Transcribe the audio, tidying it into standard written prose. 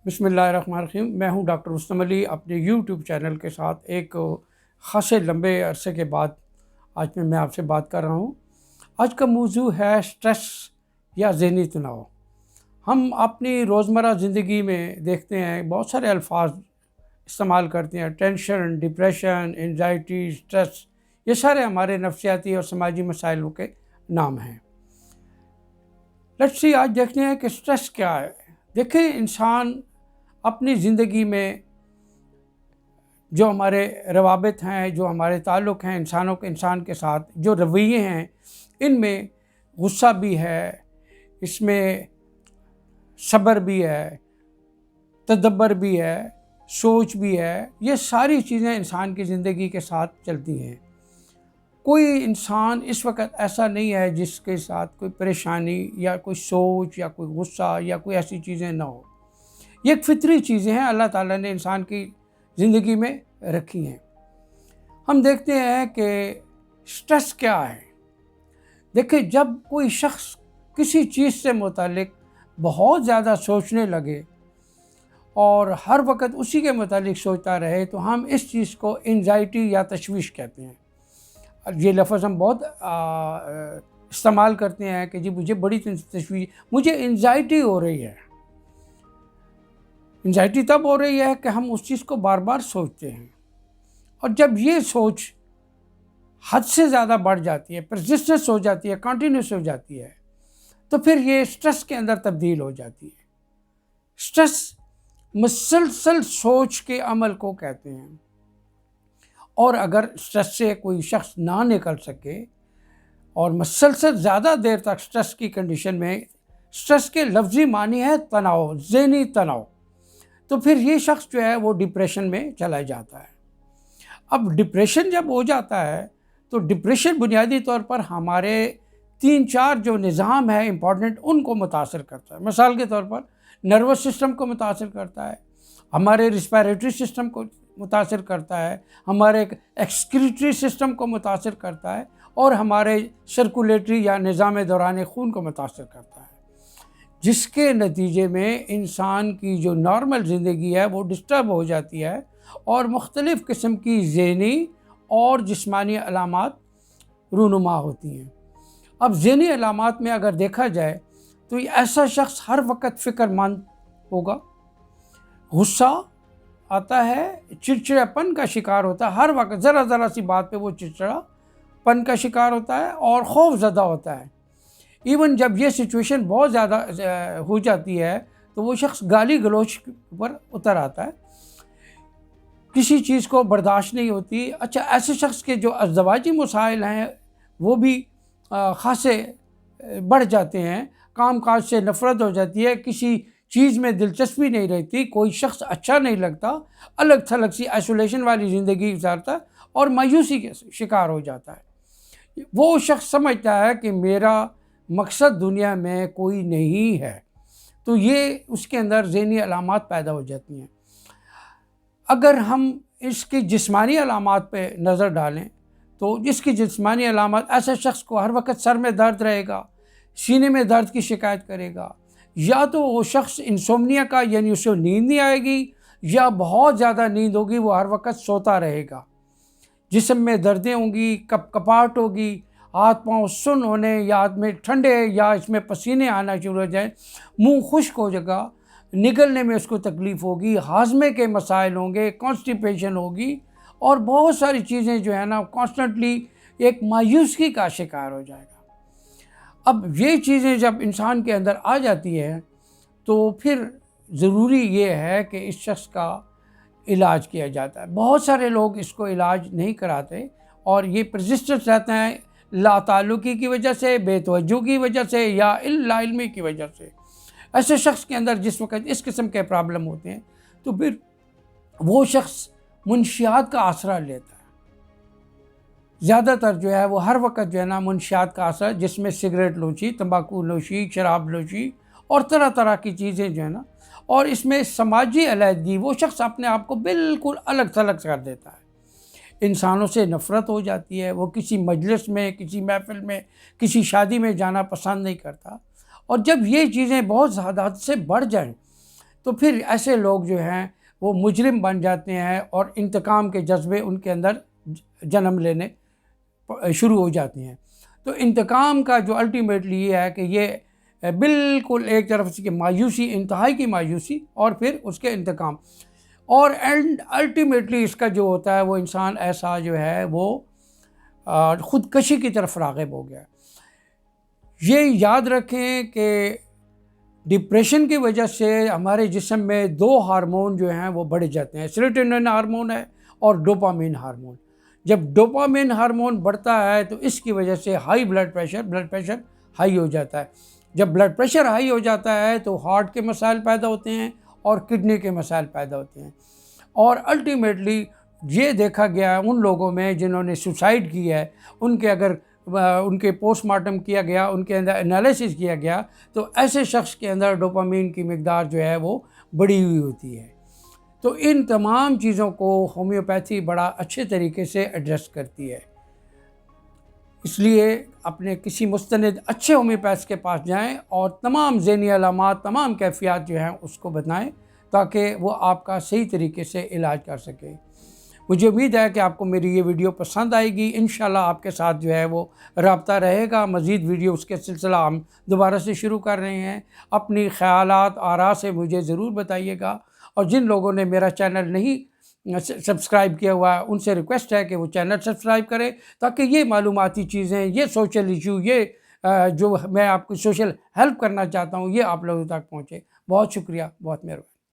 बिस्मिल्लाहिर्रहमानिर्रहीम। मैं हूं डॉक्टर रुस्तम अली, अपने यूट्यूब चैनल के साथ एक ख़ासे लंबे अरसे के बाद आज मैं आपसे बात कर रहा हूं। आज का मौजू है स्ट्रेस या ज़हनी तनाव। हम अपनी रोज़मर्रा ज़िंदगी में देखते हैं बहुत सारे अल्फाज इस्तेमाल करते हैं। टेंशन, डिप्रेशन, एंजाइटी, स्ट्रेस, ये सारे हमारे नफ्सियाती और समाजी मसाइलों के नाम हैं। लेट्स सी, आज देखते हैं कि स्ट्रेस क्या है। देखें, इंसान अपनी ज़िंदगी में जो हमारे रवाबित हैं, जो हमारे ताल्लुक़ हैं इंसान के साथ, जो रवैये हैं, इनमें गुस्सा भी है, इसमें सब्र भी है, तदब्बर भी है, सोच भी है। ये सारी चीज़ें इंसान की ज़िंदगी के साथ चलती हैं। कोई इंसान इस वक्त ऐसा नहीं है जिसके साथ कोई परेशानी या कोई सोच या कोई गुस्सा या कोई ऐसी चीज़ें ना हो। ये एक फितरी चीज़ें हैं, अल्लाह ताला ने इंसान की ज़िंदगी में रखी हैं। हम देखते हैं कि स्ट्रेस क्या है। देखिए, जब कोई शख्स किसी चीज़ से मुतालिक बहुत ज़्यादा सोचने लगे और हर वक्त उसी के मुतालिक सोचता रहे, तो हम इस चीज़ को एंजाइटी या तशवीश कहते हैं। ये लफ्ज़ हम बहुत इस्तेमाल करते हैं कि जी मुझे बड़ी तशवीश, मुझे एंजाइटी हो रही है। एंजाइटी तब हो रही है कि हम उस चीज़ को बार बार सोचते हैं, और जब ये सोच हद से ज़्यादा बढ़ जाती है, परसिस्टेंस हो जाती है, कंटिन्यूस हो जाती है, तो फिर ये स्ट्रेस के अंदर तब्दील हो जाती है। स्ट्रेस मुसलसल सोच के अमल को कहते हैं। और अगर स्ट्रेस से कोई शख्स ना निकल सके और मुसलसल ज़्यादा देर तक स्ट्रेस की कंडीशन में, स्ट्रेस के लफ्ज़ी मानी है तनाव, ज़हनी तनाव, तो फिर ये शख्स जो है वो डिप्रेशन में चला जाता है। अब डिप्रेशन जब हो जाता है, तो डिप्रेशन बुनियादी तौर पर हमारे 3-4 जो निज़ाम है इम्पॉर्टेंट, उनको मुतासर करता है। मिसाल के तौर पर नर्वस सिस्टम को मुतासर करता है, हमारे रिस्पायरेटरी सिस्टम को मुतासर करता है, हमारे एक्सक्रीटरी सिस्टम को मुतासर करता है, और हमारे सर्कुलेटरी या निज़ाम दौरान खून को मुतासर करता है, जिसके नतीजे में इंसान की जो नॉर्मल ज़िंदगी है वो डिस्टर्ब हो जाती है और मुख्तलिफ़ किस्म की ज़हनी और जिस्मानी अलामात रूनुमा होती हैं। अब ज़हनी अलामात में अगर देखा जाए तो ऐसा शख्स हर वक्त फ़िक्रमंद होगा, गुस्सा आता है, चिड़चिड़ापन का शिकार होता है, हर वक्त ज़रा ज़रा सी बात पे वो चिड़चिड़ापन का शिकार होता है और खौफज़दा होता है। इवन जब ये सिचुएशन बहुत ज़्यादा हो जाती है तो वो शख्स गाली गलौज पर उतर आता है, किसी चीज़ को बर्दाश्त नहीं होती। अच्छा, ऐसे शख्स के जो अज़दवाजी मसाइल हैं वो भी ख़ासे बढ़ जाते हैं, काम काज से नफ़रत हो जाती है, किसी चीज़ में दिलचस्पी नहीं रहती, कोई शख्स अच्छा नहीं लगता, अलग थलग सी आइसोलेशन वाली ज़िंदगी गुजारता है और मायूसी के शिकार हो जाता है। वो शख्स समझता है कि मेरा मकसद दुनिया में कोई नहीं है, तो ये उसके अंदर ज़हनी अलामात पैदा हो जाती हैं। अगर हम इसकी जिस्मानी अलामात पे नज़र डालें तो इसकी जिस्मानी अलामत, ऐसे शख्स को हर वक्त सर में दर्द रहेगा, सीने में दर्द की शिकायत करेगा, या तो वो शख्स इंसोम्निया का यानी उसे नींद नहीं आएगी, या बहुत ज़्यादा नींद होगी, वो हर वक्त सोता रहेगा, जिस्म में दर्दें होंगी, कपकपाहट होगी, हाथ पाँव सुन्न होने या हाथ में ठंडे या इसमें पसीने आना शुरू हो जाए, मुंह खुश्क हो जाएगा, निगलने में उसको तकलीफ़ होगी, हाजमे के मसाइल होंगे, कॉन्स्टिपेशन होगी, और बहुत सारी चीज़ें जो है ना कॉन्स्टेंटली एक मायूसी का शिकार हो जाएगा। अब ये चीज़ें जब इंसान के अंदर आ जाती है तो फिर ज़रूरी ये है कि इस शख्स का इलाज किया जाता है। बहुत सारे लोग इसको इलाज नहीं कराते और ये परसिस्टेंस रहते हैं लाताल्लुकी की वजह से, बेतवज्जो की वजह से, या लाइल्मी की वजह से। ऐसे शख्स के अंदर जिस वक्त इस किस्म के प्रॉब्लम होते हैं तो फिर वो शख्स मुनशियात का आसरा लेता है। ज़्यादातर जो है वो हर वक्त जो है ना मुनशियात का आसरा, जिसमें सिगरेट नोशी, तंबाकू नोशी, शराब नोशी और तरह तरह की चीज़ें जो है ना, और इसमें समाजी अलहदगी, वो शख्स अपने आप को बिल्कुल अलग थलग कर देता है, इंसानों से नफ़रत हो जाती है, वो किसी मजलिस में, किसी महफ़िल में, किसी शादी में जाना पसंद नहीं करता। और जब ये चीज़ें बहुत ज़्यादा हद से बढ़ जाएँ, تو پھر ایسے لوگ جو ہیں وہ مجرم بن جاتے ہیں اور انتقام کے جذبے ان کے اندر جنم لینے شروع ہو جاتے ہیں۔ تو انتقام کا جو الٹیمیٹلی یہ ہے کہ یہ بالکل ایک طرف سے کہ مایوسی، انتہائی کی مایوسی، اور پھر اس کے انتقام، اور الٹیمیٹلی اس کا جو ہوتا ہے وہ انسان ایسا جو ہے وہ خودکشی کی طرف راغب ہو گیا۔ یہ یاد رکھیں کہ ڈپریشن کی وجہ سے ہمارے جسم میں 2 ہارمون جو ہیں وہ بڑھ جاتے ہیں، سیروٹونن ہارمون ہے اور ڈوپامین ہارمون۔ جب ڈوپامین ہارمون بڑھتا ہے تو اس کی وجہ سے ہائی بلڈ پریشر ہائی ہو جاتا ہے۔ جب بلڈ پریشر ہائی ہو جاتا ہے تو ہارٹ کے مسائل پیدا ہوتے ہیں اور کڈنی کے مسائل پیدا ہوتے ہیں، اور الٹیمیٹلی یہ دیکھا گیا ہے ان لوگوں میں جنہوں نے سوسائڈ کی ہے، ان کے پوسٹ مارٹم کیا گیا، ان کے اندر انالیسس کیا گیا، تو ایسے شخص کے اندر ڈوپامین کی مقدار جو ہے وہ بڑھی ہوئی ہوتی ہے۔ تو ان تمام چیزوں کو ہومیوپیتھی بڑا اچھے طریقے سے ایڈریس کرتی ہے۔ اس لیے اپنے کسی مستند اچھے ہومیوپیتھ کے پاس جائیں اور تمام ذہنی علامات، تمام کیفیات جو ہیں اس کو بتائیں تاکہ وہ آپ کا صحیح طریقے سے علاج کر سکے۔ مجھے امید ہے کہ آپ کو میری یہ ویڈیو پسند آئے گی۔ انشاءاللہ آپ کے ساتھ جو ہے وہ رابطہ رہے گا۔ مزید ویڈیوز کے سلسلہ ہم دوبارہ سے شروع کر رہے ہیں۔ اپنی خیالات، آراء سے مجھے ضرور بتائیے گا، اور جن لوگوں نے میرا چینل نہیں سبسکرائب کیا ہوا ہے ان سے ریکویسٹ ہے کہ وہ چینل سبسکرائب کرے تاکہ یہ معلوماتی چیزیں، یہ سوشل ایشو، یہ جو میں آپ کو سوشل ہیلپ کرنا چاہتا ہوں، یہ آپ لوگوں تک پہنچے۔ بہت شکریہ، بہت مہربانی۔